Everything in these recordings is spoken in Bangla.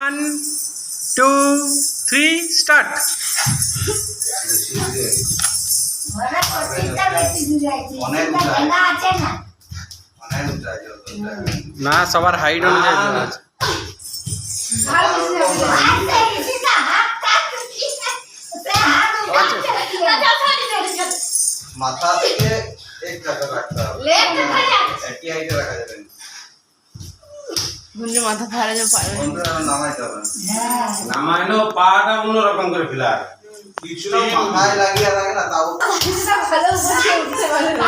1, 2, 3, start. না সবার হাইট অনুযায়ী মাথা থেকে এক জায়গা রাখতে হবে, একই হাইটে রাখা যাবে না। গুঞ্জু মাথা ফাড়া যাবে পারবে বন্ধুরা নামাইতে হবে, নামাইলো পাটা অন্যরকম করে ফেলা কিছু মাথায় লাগিয়ে রাখে না তাও ভালো বসে উঠতে পারে না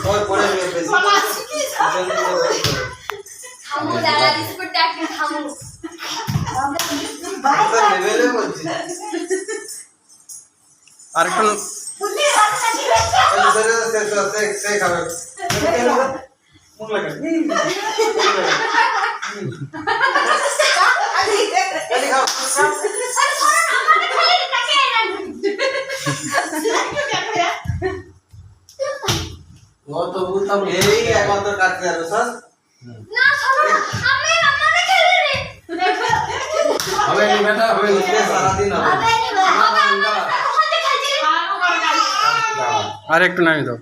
ওই পরে বেশি থামু দাদা ডিসপুট ডাকি থামু লেভেলে বলছি। আরেকটু সে খাবে মুখ লাগে ও তো বলতাম এই একমাত্র কাটতে যাবে স্যার না সরো না আমি আমারে খেলে রে হবে নি বেটা হবে নি সারাদিন হবে আবে নি বাবা হাতে খাইছি আর একটু নামিয়ে দাও।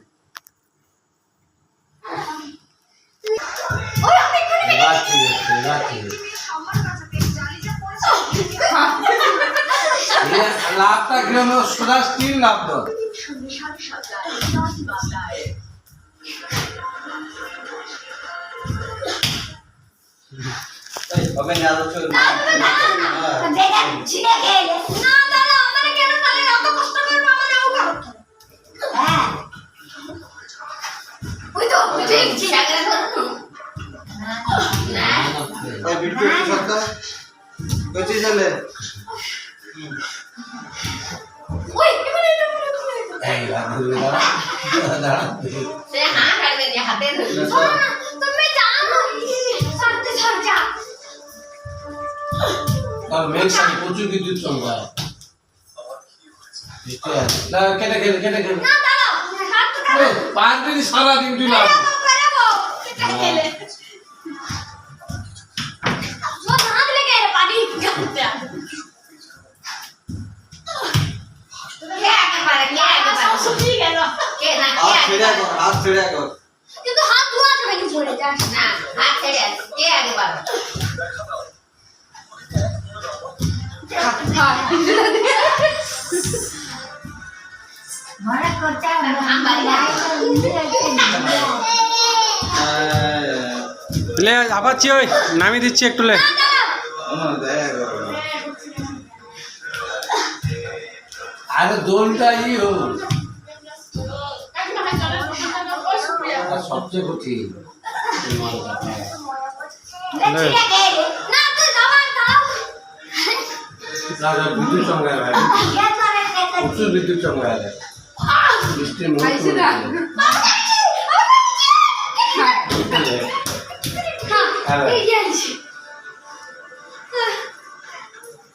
ওই আমি এখানে রাখি রাখি লাভটা গ্রাম সোজা স্টিল লাভ দাও হবে না আরো চল দেখা ছিড়ে গেল না দাদা আমারে কেন পালে এত কষ্ট করব আমারে ও করো হ্যাঁ ওই তো ঠিক ছিড়ে গেল না ওই ভিডিও কি সত্তা কইছি চলে ওই এখানে এই রাধুরে দাঁড়া সে হাঁ কাটবে দিয়ে হাতে ধরে শোনো না তুমি জানো সাথে সর যা আর মেল সাথে প্রচুর বিদ্যুৎ সংখ্যা ঠিক আছে না কেটে না দাদা হাত তো কাটো পাঁচ দিন সারা দিন তুই লাভ করবো কেটে গেলে ও হাত লেগে রে পানি করতে কে আগে পারে শুকিয়ে গেল কে না হাত ছেড়ে কর কিন্তু হাত ধোয়া যাবে না পড়ে যাস না হাত ছেড়ে কে আগে পারে মনে করতে লে আবার চি ওই নামিয়ে দিচ্ছি একটু লে। আরে দোলটা ই হো আর সবচেয়ে কঠিন দাদা বিদ্যুৎ সংখ্যা ভাই প্রচুর বিদ্যুৎ সংখ্যা আছে বৃষ্টির মুহূর্তে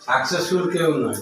সাকসেসফুল কেউ নয়